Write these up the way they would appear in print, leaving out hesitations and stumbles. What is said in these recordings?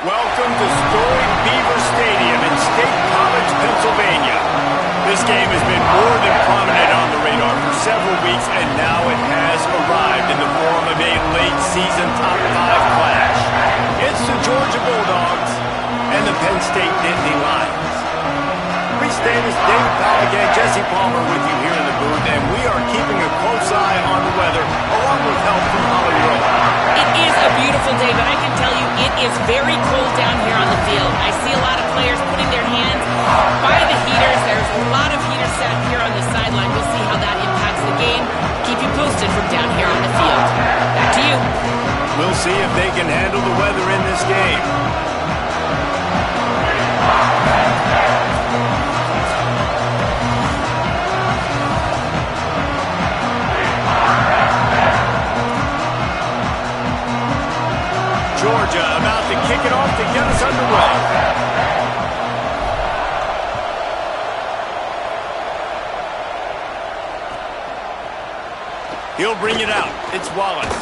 Welcome to storied Beaver Stadium in State College, Pennsylvania. This game has been more than prominent on the radar for several weeks, and now it has arrived in the form of a late-season top-5 clash. It's the Georgia Bulldogs and the Penn State Nittany Lions. Please stay with David Powell again, Jesse Palmer with you here in the booth, and we are keeping a close eye on the weather, along with help from Holly Rowe. It is a beautiful day, but I can tell you it is very cold down here on the field. I see a lot of players putting their hands by the heaters. There's a lot of heaters set here on the sideline. We'll see how that impacts the game. Keep you posted from down here on the field. Back to you. We'll see if they can handle the weather in this game. Georgia about to kick it off to get us underway. He'll bring it out. It's Wallace.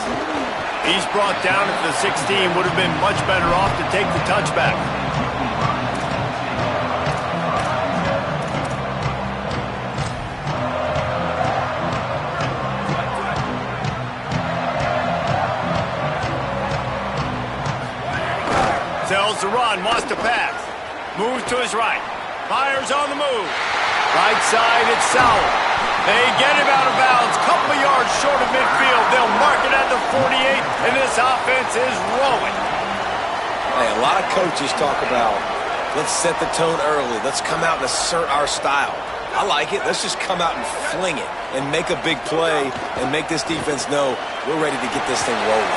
He's brought down at the 16. Would have been much better off to take the touchback. Tells to run, wants to pass. Moves to his right. Fires on the move. Right side, it's Sowell. They get him out of bounds. Couple of yards short of midfield. They'll mark it at the 48, and this offense is rolling. Hey, a lot of coaches talk about, let's set the tone early. Let's come out and assert our style. I like it. Let's just come out and fling it and make a big play and make this defense know we're ready to get this thing rolling.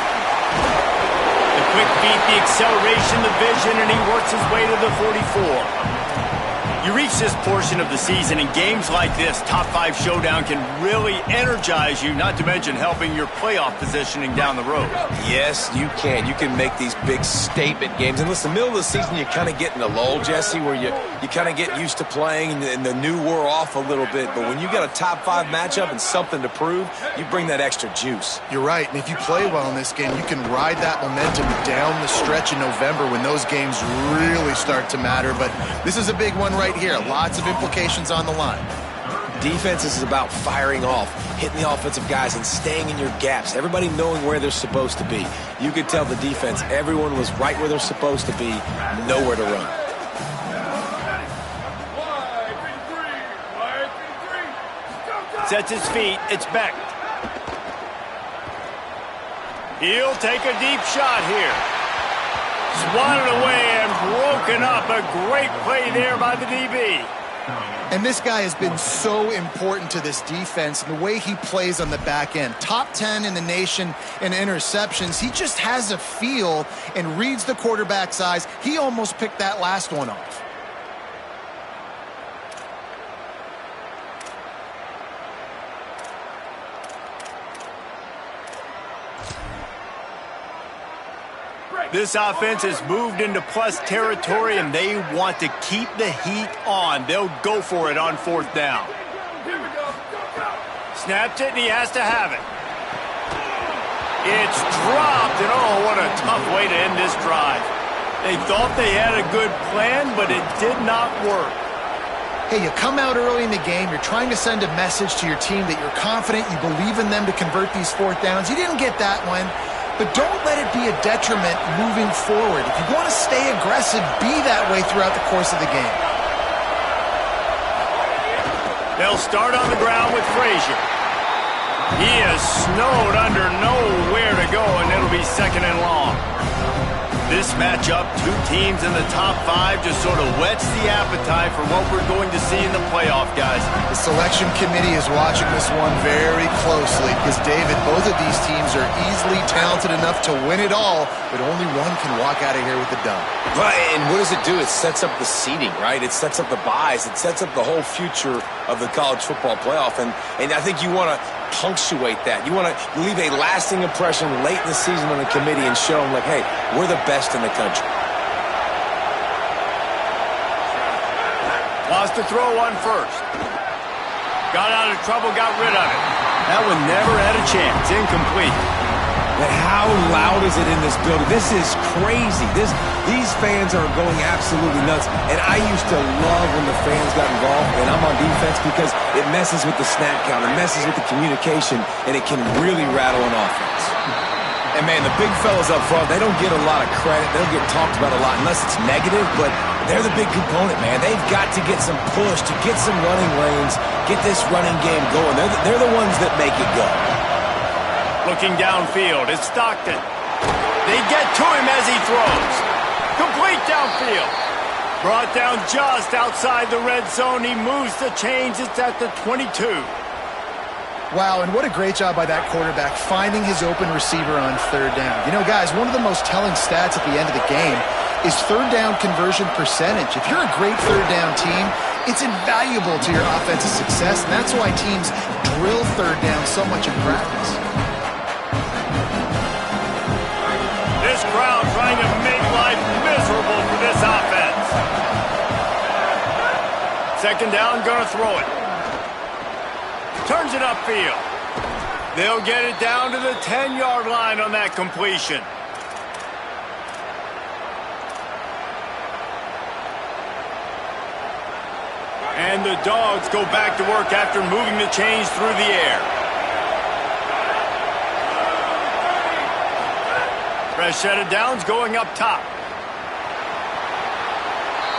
The quick feet, the acceleration, the vision, and he works his way to the 44. You reach this portion of the season, and games like this, top-5 showdown, can really energize you, not to mention helping your playoff positioning down the road. Yes, you can. You can make these big statement games. And listen, middle of the season, you kind of get in a lull, Jesse, where you kind of get used to playing and the new wore off a little bit. But when you got a top-5 matchup and something to prove, you bring that extra juice. You're right, and if you play well in this game, you can ride that momentum down the stretch in November when those games really start to matter. But this is a big one right here. Lots of implications on the line. Defense is about firing off, hitting the offensive guys, and staying in your gaps. Everybody knowing where they're supposed to be. You could tell the defense, everyone was right where they're supposed to be, nowhere to run. Sets his feet. It's Beck. He'll take a deep shot here. Swatted away and broken up. A great play there by the DB. And this guy has been so important to this defense and the way he plays on the back end. Top 10 in the nation in interceptions. He just has a feel and reads the quarterback's eyes. He almost picked that last one off. This offense has moved into plus territory, and they want to keep the heat on. They'll go for it on 4th down. Snapped it, and he has to have it. It's dropped, and oh, what a tough way to end this drive. They thought they had a good plan, but it did not work. Hey, you come out early in the game, you're trying to send a message to your team that you're confident, you believe in them to convert these 4th downs. You didn't get that one. But don't let it be a detriment moving forward. If you want to stay aggressive, be that way throughout the course of the game. They'll start on the ground with Frazier. He is snowed under, nowhere to go, and it'll be 2nd and long. This matchup, 2 teams in the top 5, just sort of whets the appetite for what we're going to see in the playoff, guys. The selection committee is watching this one very closely because, David, both of these teams are easily talented enough to win it all, but only one can walk out of here with a dub. Right, and what does it do? It sets up the seeding, right? It sets up the buys. It sets up the whole future of the college football playoff, and I think you want to punctuate that. You want to leave a lasting impression late in the season on the committee and show them, like, hey, we're the best in the country. Wants to throw on first. Got out of trouble, got rid of it. That one never had a chance. Incomplete. But how loud is it in this building? This is crazy. These fans are going absolutely nuts. And I used to love when the fans got involved, and I'm on defense, because it messes with the snap count, it messes with the communication, and it can really rattle an offense. And, man, the big fellas up front, they don't get a lot of credit. They don't get talked about a lot unless it's negative, but they're the big component, man. They've got to get some push, to get some running lanes, get this running game going. They're the ones that make it go. Looking downfield, it's Stockton. They get to him as he throws. Complete downfield. Brought down just outside the red zone. He moves the chains. It's at the 22. Wow, and what a great job by that quarterback finding his open receiver on third down. You know, guys, one of the most telling stats at the end of the game is third down conversion percentage. If you're a great third down team, it's invaluable to your offensive success, and that's why teams drill third down so much in practice. This crowd trying to make life miserable for this offense. Second down, gonna throw it. Turns it upfield. They'll get it down to the 10-yard line on that completion. And the Dogs go back to work after moving the chains through the air. Fresh set of downs going up top.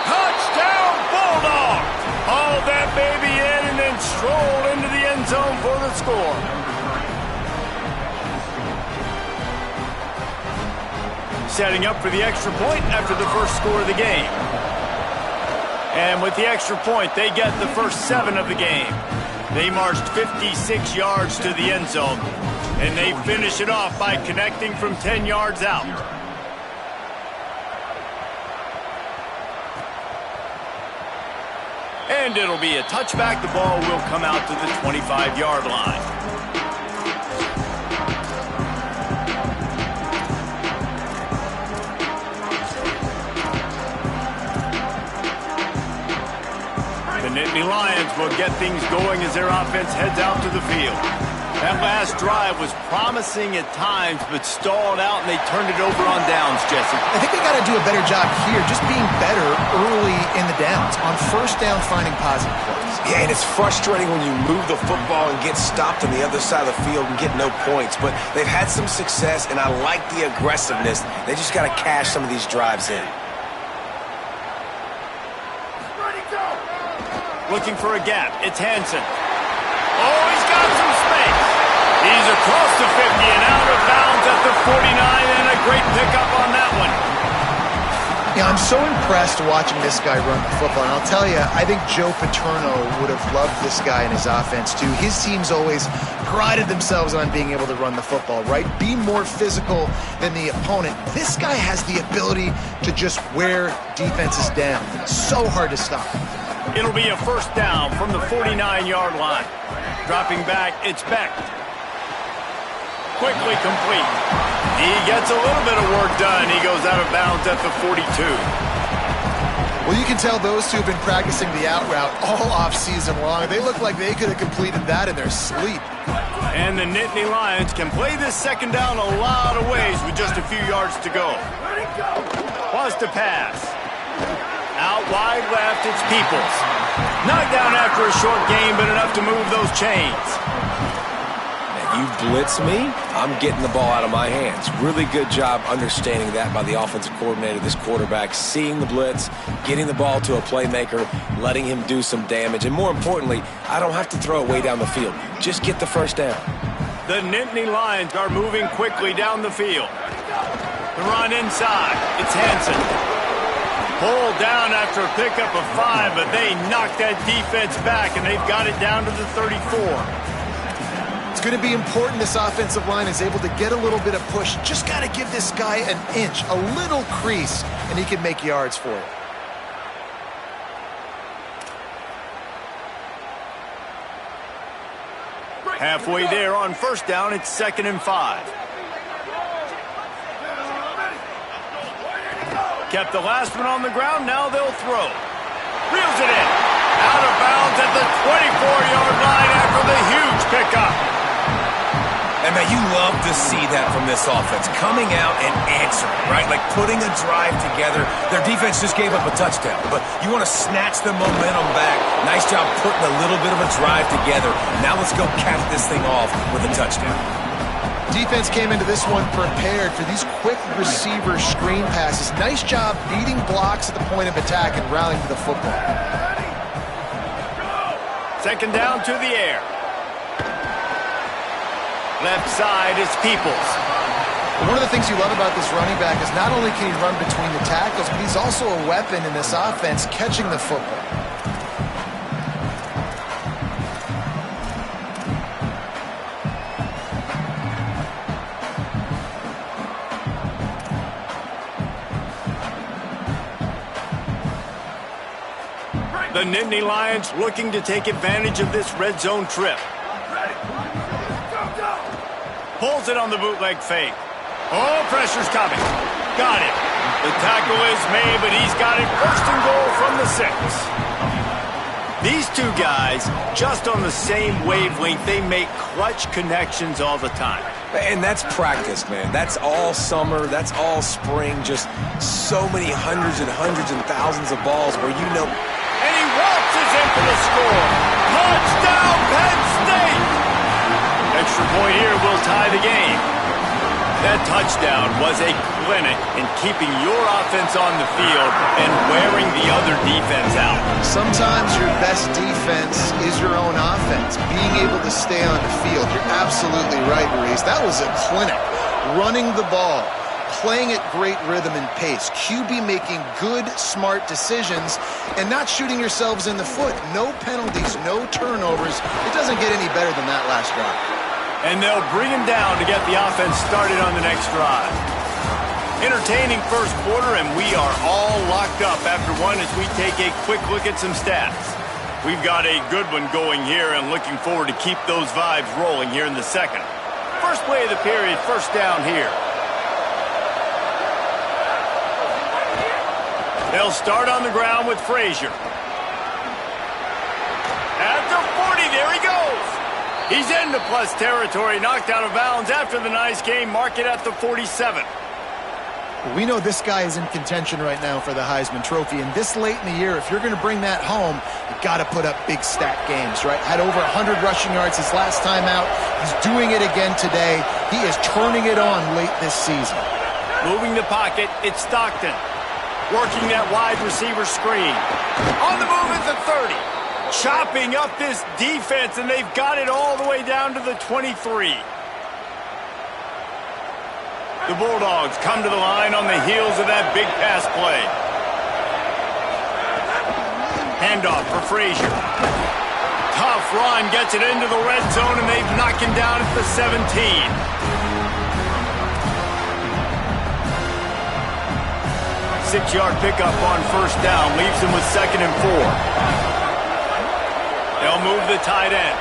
Touchdown, Bulldogs! Haul that baby in and then stroll into the end zone for the score. Setting up for the extra point after the first score of the game. And with the extra point, they get the first 7 of the game. They marched 56 yards to the end zone, and they finish it off by connecting from 10 yards out. And it'll be a touchback. The ball will come out to the 25-yard line. The Nittany Lions will get things going as their offense heads out to the field. That last drive was promising at times, but stalled out, and they turned it over on downs, Jesse. I think they got to do a better job here, just being better early in the downs, on first down finding positive plays. Yeah, and it's frustrating when you move the football and get stopped on the other side of the field and get no points. But they've had some success, and I like the aggressiveness. They just got to cash some of these drives in. Looking for a gap. It's Hansen. Oh, he's got some space. He's across the 50 and out of bounds at the 49, and a great pickup on that one. Yeah, I'm so impressed watching this guy run the football. And I'll tell you, I think Joe Paterno would have loved this guy in his offense too. His teams always prided themselves on being able to run the football, right? Be more physical than the opponent. This guy has the ability to just wear defenses down. So hard to stop. It'll be a first down from the 49-yard line. Dropping back, it's Beck. Quickly complete. He gets a little bit of work done. He goes out of bounds at the 42. Well, you can tell those two have been practicing the out route all off-season long. They look like they could have completed that in their sleep. And the Nittany Lions can play this second down a lot of ways with just a few yards to go. Wants to pass. Out wide left, it's Peoples. Knocked down after a short game, but enough to move those chains. You blitz me, I'm getting the ball out of my hands. Really good job understanding that by the offensive coordinator, this quarterback, seeing the blitz, getting the ball to a playmaker, letting him do some damage. And more importantly, I don't have to throw it way down the field. Just get the first down. The Nittany Lions are moving quickly down the field. The run inside. It's Hansen. Pulled down after a pickup of 5, but they knocked that defense back, and they've got it down to the 34. It's going to be important this offensive line is able to get a little bit of push. Just got to give this guy an inch, a little crease, and he can make yards for it. Halfway there on first down, it's 2nd and 5. Kept the last one on the ground, now they'll throw. Reels it in. Out of bounds at the 24-yard line after the huge pickup. And, man, you love to see that from this offense, coming out and answering, right? Like putting a drive together. Their defense just gave up a touchdown, but you want to snatch the momentum back. Nice job putting a little bit of a drive together. Now let's go cap this thing off with a touchdown. Defense came into this one prepared for these quick receiver screen passes. Nice job beating blocks at the point of attack and rallying to the football. Second down to the air. Left side is Peoples. One of the things you love about this running back is not only can he run between the tackles, but he's also a weapon in this offense catching the football. The Nittany Lions looking to take advantage of this red zone trip. Pulls it on the bootleg fake. Oh, pressure's coming. Got it. The tackle is made, but he's got it first and goal from the 6. These two guys, just on the same wavelength, they make clutch connections all the time. And that's practice, man. That's all summer. That's all spring. Just so many hundreds and thousands of balls where you know. And he waltzes in for the score. Touchdown, Penn State! Extra point here will tie the game. That touchdown was a clinic in keeping your offense on the field and wearing the other defense out. Sometimes your best defense is your own offense, being able to stay on the field. You're absolutely right, Maurice. That was a clinic. Running the ball, playing at great rhythm and pace. QB making good, smart decisions and not shooting yourselves in the foot. No penalties, no turnovers. It doesn't get any better than that last drive. And they'll bring him down to get the offense started on the next drive. Entertaining first quarter, and we are all locked up after one as we take a quick look at some stats. We've got a good one going here and looking forward to keep those vibes rolling here in the second. First play of the period, first down here. They'll start on the ground with Frazier. At the 40, there he goes. He's into plus territory, knocked out of bounds after the nice game. Mark it at the 47. We know this guy is in contention right now for the Heisman Trophy, and this late in the year, if you're going to bring that home, you've got to put up big stat games, right? Had over 100 rushing yards his last time out. He's doing it again today. He is turning it on late this season. Moving the pocket, it's Stockton. Working that wide receiver screen. On the move at the 30. Chopping up this defense, and they've got it all the way down to the 23. The Bulldogs come to the line on the heels of that big pass play. Handoff for Frazier. Tough run, gets it into the red zone, and they've knocked him down at the 17. Six-yard pickup on first down, leaves him with 2nd and 4. They'll move the tight end.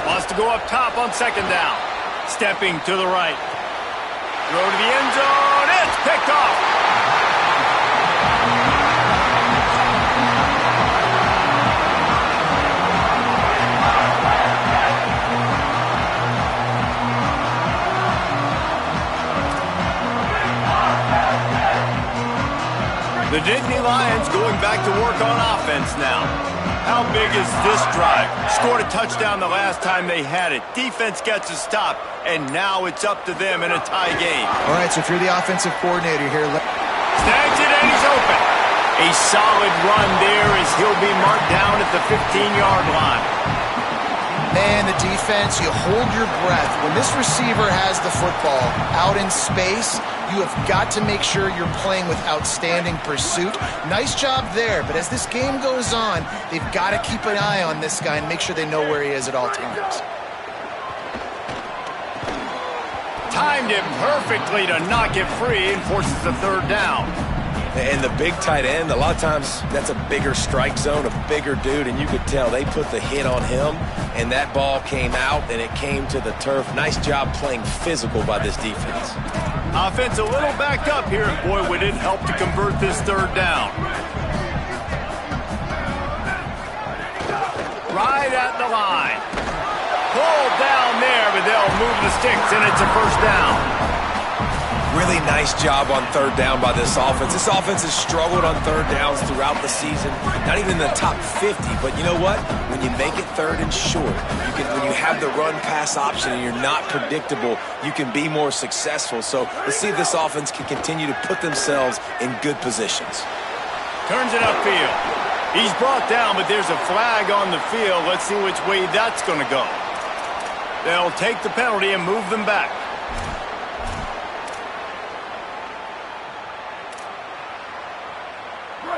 Wants to go up top on 2nd down. Stepping to the right. Throw to the end zone. It's picked off. The Nittany Lions going back to work on offense now. How big is this drive? Scored a touchdown the last time they had it. Defense gets a stop, and now it's up to them in a tie game. All right, so if you're the offensive coordinator here... Snags it, and he's open. A solid run there as he'll be marked down at the 15-yard line. Man, the defense, you hold your breath. When this receiver has the football out in space, you have got to make sure you're playing with outstanding pursuit. Nice job there, but as this game goes on, they've got to keep an eye on this guy and make sure they know where he is at all times. Timed it perfectly to knock it free and forces the 3rd down. And the big tight end, a lot of times that's a bigger strike zone, a bigger dude, and you could tell they put the hit on him, and that ball came out, and it came to the turf. Nice job playing physical by this defense. Offense a little backed up here, and boy, would it help to convert this 3rd down. Right at the line. pulled down there, but they'll move the sticks, and it's a first down. Really nice job on third down by this offense. This offense has struggled on third downs throughout the season. Not even in the top 50, but you know what? When you make it third and short, when you have the run-pass option and you're not predictable, you can be more successful. So let's see if this offense can continue to put themselves in good positions. Turns it upfield. He's brought down, but there's a flag on the field. Let's see which way that's going to go. They'll take the penalty and move them back.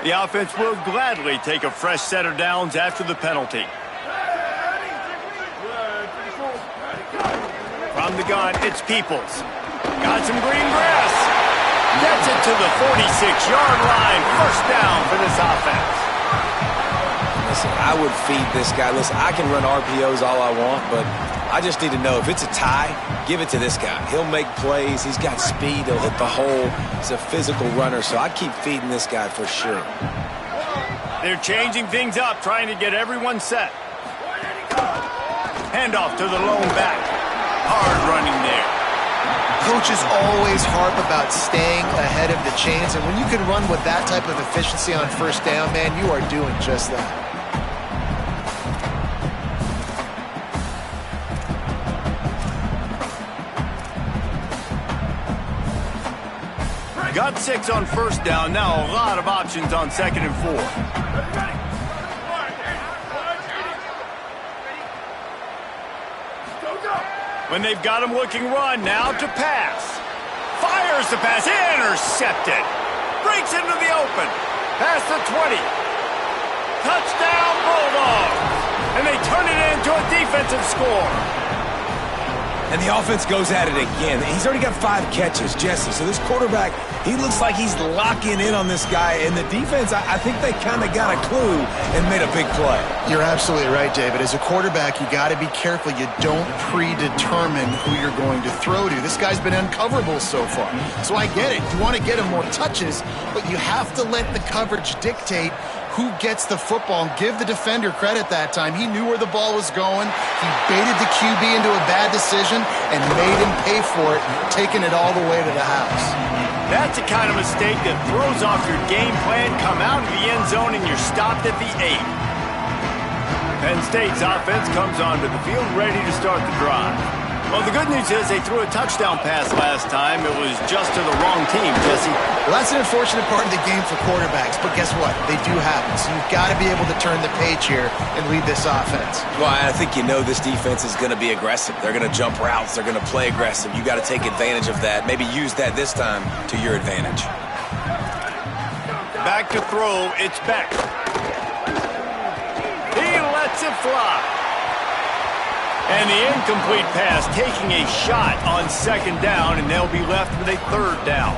The offense will gladly take a fresh set of downs after the penalty. From the gun, it's Peoples. Got some green grass. Gets it to the 46-yard line. First down for this offense. Listen, I would feed this guy. Listen, I can run RPOs all I want, but I just need to know if it's a tie, give it to this guy. He'll make plays. He's got speed. He'll hit the hole. He's a physical runner, so I'd keep feeding this guy for sure. They're changing things up, trying to get everyone set. Handoff to the lone back. Hard running there. Coaches always harp about staying ahead of the chains, and when you can run with that type of efficiency on first down, man, you are doing just that. Got 6 on first down. Now a lot of options on 2nd and 4. When they've got him looking run, now to pass. Fires the pass. Intercepted. Breaks into the open. Past the 20. Touchdown Bulldogs. And they turn it into a defensive score. And the offense goes at it again. He's already got 5 catches, Jesse. So this quarterback, he looks like he's locking in on this guy. And the defense, I think they kind of got a clue and made a big play. You're absolutely right, David. As a quarterback, you got to be careful. You don't predetermine who you're going to throw to. This guy's been uncoverable so far. So I get it. You want to get him more touches, but you have to let the coverage dictate who gets the football, and give the defender credit that time. He knew where the ball was going. He baited the QB into a bad decision and made him pay for it, taking it all the way to the house. That's the kind of mistake that throws off your game plan. Come out of the end zone and you're stopped at the 8. Penn State's offense comes onto the field ready to start the drive. Well, the good news is they threw a touchdown pass last time. It was just to the wrong team, Jesse. Well, that's an unfortunate part of the game for quarterbacks, but guess what? They do happen, so you've got to be able to turn the page here and lead this offense. Well, I think you know this defense is going to be aggressive. They're going to jump routes. They're going to play aggressive. You got to take advantage of that. Maybe use that this time to your advantage. Back to throw. It's Beck. He lets it fly. And the incomplete pass taking a shot on 2nd down, and they'll be left with a 3rd down.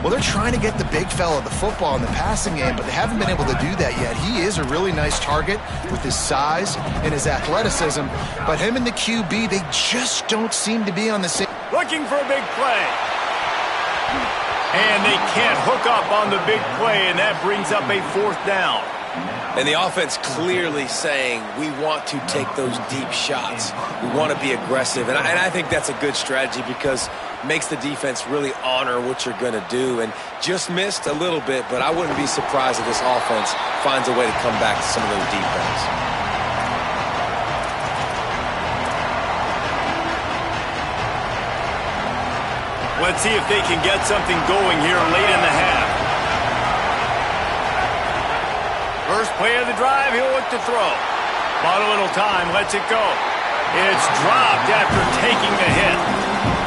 Well, they're trying to get the big fella the football in the passing game, but they haven't been able to do that yet. He is a really nice target with his size and his athleticism, but him and the QB, they just don't seem to be on the same. Looking for a big play. And they can't hook up on the big play, and that brings up a 4th down. And the offense clearly saying, we want to take those deep shots. We want to be aggressive. And I think that's a good strategy because it makes the defense really honor what you're going to do. And just missed a little bit, but I wouldn't be surprised if this offense finds a way to come back to some of those deep things. Let's see if they can get something going here late in the half. First play of the drive, he'll look to throw. Bought a little time, lets it go. It's dropped after taking the hit.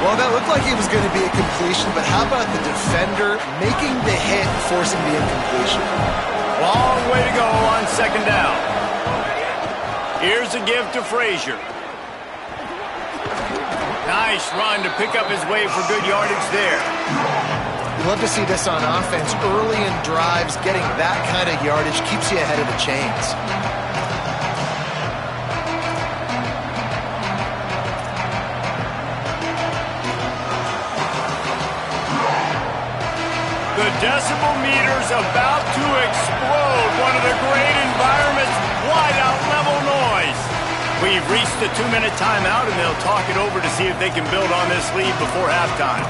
Well, that looked like it was going to be a completion, but how about the defender making the hit, forcing the incompletion? Long way to go on 2nd down. Here's a give to Frazier. Nice run to pick up his way for good yardage there. You love to see this on offense. Early in drives, getting that kind of yardage keeps you ahead of the chains. The decibel meter's about to explode. One of the great environments, wide out level noise. We've reached the 2-minute timeout, and they'll talk it over to see if they can build on this lead before halftime.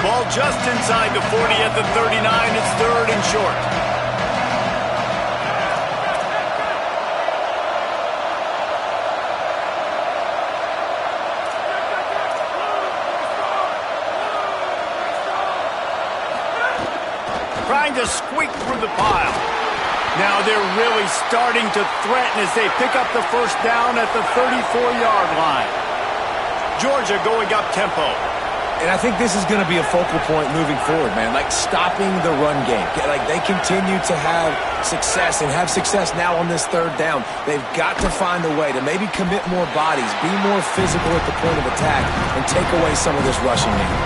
Ball just inside the 40 at the 39. It's 3rd and short. Trying to squeak through the pile. Now they're really starting to threaten as they pick up the first down at the 34-yard line. Georgia going up tempo. And I think this is going to be a focal point moving forward, man. Like stopping the run game. Like they continue to have success and have success now on this 3rd down. They've got to find a way to maybe commit more bodies, be more physical at the point of attack, and take away some of this rushing game.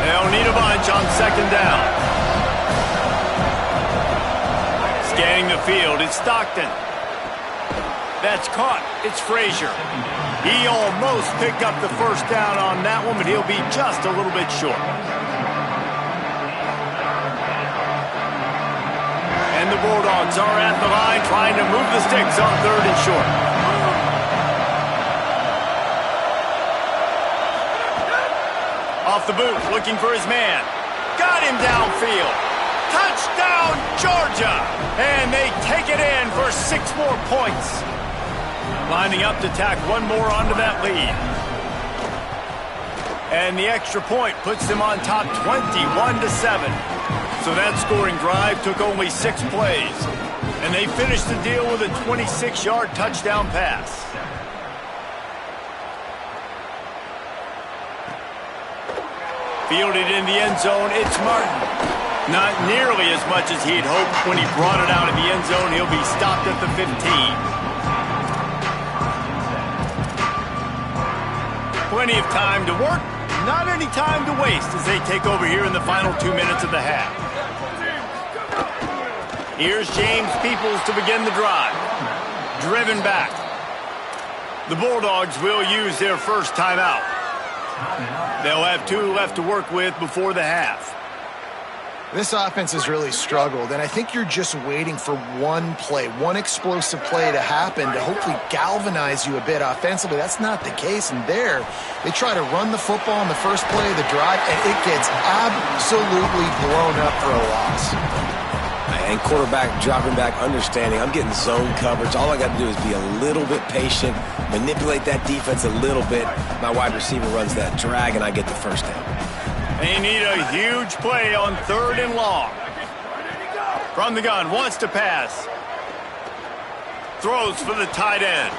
They'll need a bunch on 2nd down. Scanning the field, it's Stockton. That's caught. It's Frazier. He almost picked up the first down on that one, but he'll be just a little bit short. And the Bulldogs are at the line trying to move the sticks on 3rd and short. Off the boot, looking for his man. Got him downfield. Touchdown, Georgia! And they take it in for 6 more points. Lining up to tack one more onto that lead. And the extra point puts them on top 21-7. So that scoring drive took only 6 plays. And they finished the deal with a 26-yard touchdown pass. Fielded in the end zone, it's Martin. Not nearly as much as he'd hoped when he brought it out of the end zone. He'll be stopped at the 15. Plenty of time to work, not any time to waste as they take over here in the final 2 minutes of the half. Here's James Peoples to begin the drive. Driven back. The Bulldogs will use their first timeout. They'll have 2 left to work with before the half. This offense has really struggled, and I think you're just waiting for one play, one explosive play to happen to hopefully galvanize you a bit offensively. That's not the case, and there, they try to run the football in the first play of the drive, and it gets absolutely blown up for a loss. And quarterback dropping back, understanding I'm getting zone coverage. All I got to do is be a little bit patient, manipulate that defense a little bit. My wide receiver runs that drag, and I get the first down. They need a huge play on 3rd and long. From the gun, wants to pass. Throws for the tight end.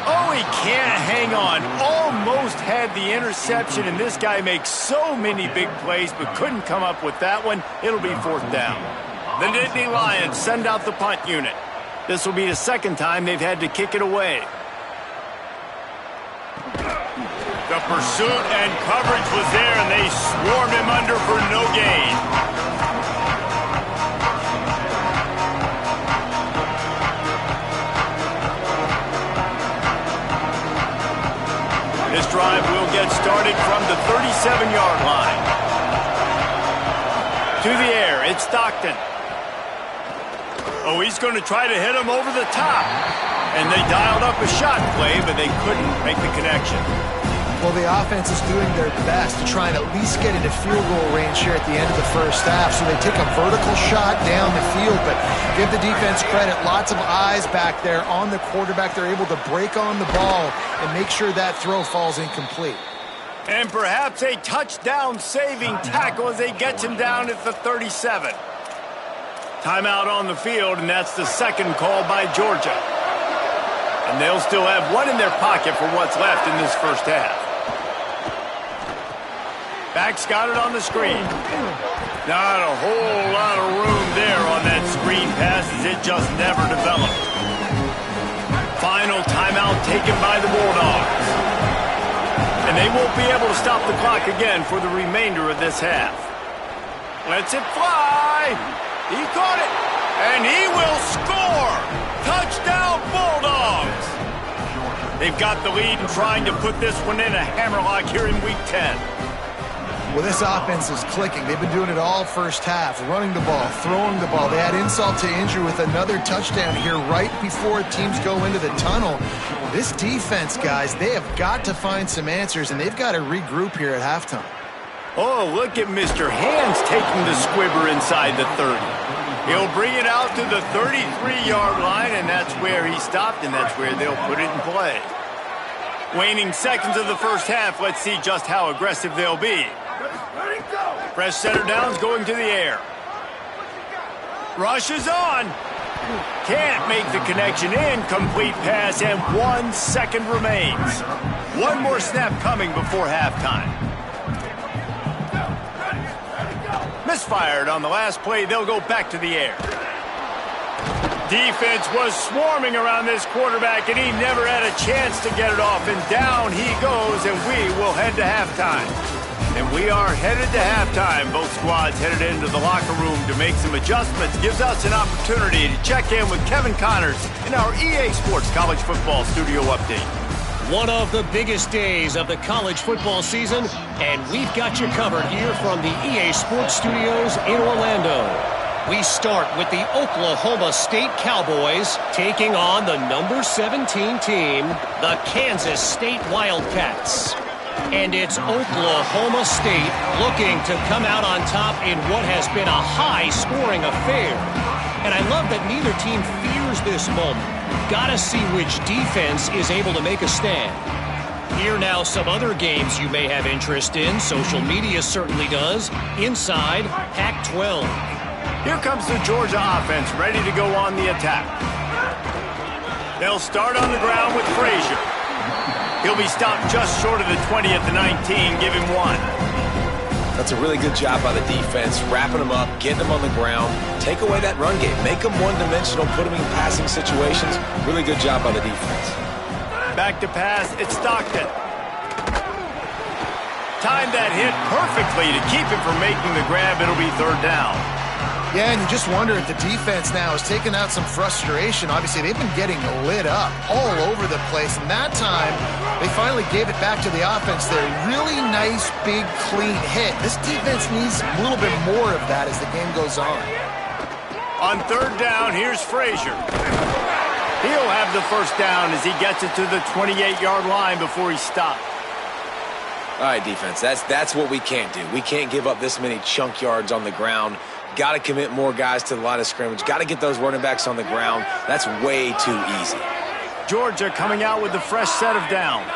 Oh, he can't hang on. Almost had the interception, and this guy makes so many big plays, but couldn't come up with that one. It'll be 4th down. The Nittany Lions send out the punt unit. This will be the 2nd time they've had to kick it away. The pursuit and coverage was there, and they swarmed him under for no gain. This drive will get started from the 37-yard line. To the air, it's Stockton. Oh, he's going to try to hit him over the top. And they dialed up a shot play, but they couldn't make the connection. Well, the offense is doing their best to try and at least get into field goal range here at the end of the first half. So they take a vertical shot down the field, but give the defense credit. Lots of eyes back there on the quarterback. They're able to break on the ball and make sure that throw falls incomplete. And perhaps a touchdown-saving tackle as they get him down at the 37. Timeout on the field, and that's the 2nd call by Georgia. And they'll still have 1 in their pocket for what's left in this first half. Back's got it on the screen. Not a whole lot of room there on that screen pass as it just never developed. Final timeout taken by the Bulldogs. And they won't be able to stop the clock again for the remainder of this half. Lets it fly. He caught it. And he will score. Touchdown, Bulldogs. They've got the lead and trying to put this one in a hammerlock here in Week 10. Well, this offense is clicking. They've been doing it all first half, running the ball, throwing the ball. They had insult to injury with another touchdown here right before teams go into the tunnel. This defense, guys, they have got to find some answers, and they've got to regroup here at halftime. Oh, look at Mr. Hands taking the squibber inside the 30. He'll bring it out to the 33-yard line, and that's where he stopped, and that's where they'll put it in play. Waning seconds of the first half, let's see just how aggressive they'll be. Fresh center downs going to the air. Rush is on. Can't make the connection. Incomplete pass, and 1 second remains. One more snap coming before halftime. Misfired on the last play. They'll go back to the air. Defense was swarming around this quarterback, and he never had a chance to get it off. And down he goes, and we will head to halftime. And we are headed to halftime. Both squads headed into the locker room to make some adjustments. Gives us an opportunity to check in with Kevin Connors in our EA Sports College Football Studio Update. One of the biggest days of the college football season, and we've got you covered here from the EA Sports Studios in Orlando. We start with the Oklahoma State Cowboys taking on the number 17 team, the Kansas State Wildcats. And it's Oklahoma State looking to come out on top in what has been a high-scoring affair. And I love that neither team fears this moment. Gotta see which defense is able to make a stand. Here now some other games you may have interest in. Social media certainly does. Inside Pac-12. Here comes the Georgia offense ready to go on the attack. They'll start on the ground with Frazier. He'll be stopped just short of the 20 at the 19. Give him 1. That's a really good job by the defense, wrapping them up, getting them on the ground, take away that run game, make them one-dimensional, put them in passing situations. Really good job by the defense. Back to pass, it's Stockton. Timed that hit perfectly to keep him from making the grab. It'll be 3rd down. Yeah, and you just wonder if the defense now is taking out some frustration. Obviously, they've been getting lit up all over the place, and that time, they finally gave it back to the offense there. Really nice, big, clean hit. This defense needs a little bit more of that as the game goes on. On 3rd down, here's Frazier. He'll have the 1st down as he gets it to the 28-yard line before he's stopped. All right, defense, that's what we can't do. We can't give up this many chunk yards on the ground. Got to commit more guys to the line of scrimmage. Got to get those running backs on the ground. That's way too easy. Georgia coming out with a fresh set of downs.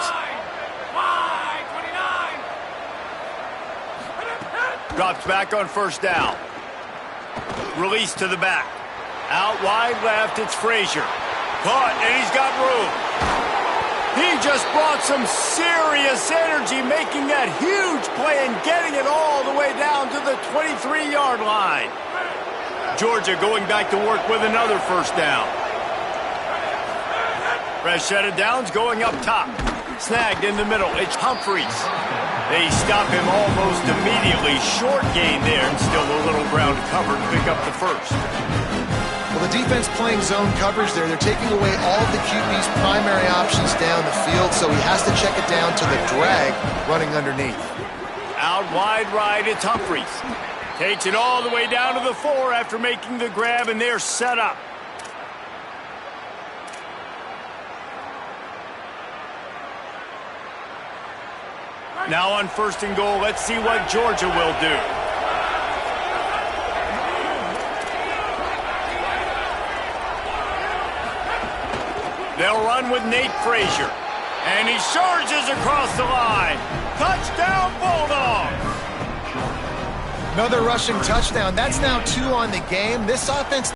Drops back on 1st down. Release to the back. Out wide left, it's Frazier. Caught, and he's got room. He just brought some serious energy, making that huge play and getting it all the way down to the 23-yard line. Georgia going back to work with another 1st down. Fresh set of downs going up top. Snagged in the middle. It's Humphreys. They stop him almost immediately. Short gain there, and still a little ground to cover to pick up the 1st. Well, the defense playing zone coverage there. They're taking away all of the QB's primary options down the field, so he has to check it down to the drag running underneath. Out wide right, it's Humphreys. Takes it all the way down to the 4 after making the grab, and they're set up. Now on 1st and goal, let's see what Georgia will do. They'll run with Nate Frazier. And he charges across the line. Touchdown, Bulldogs! Another rushing touchdown. That's now 2 on the game. This offense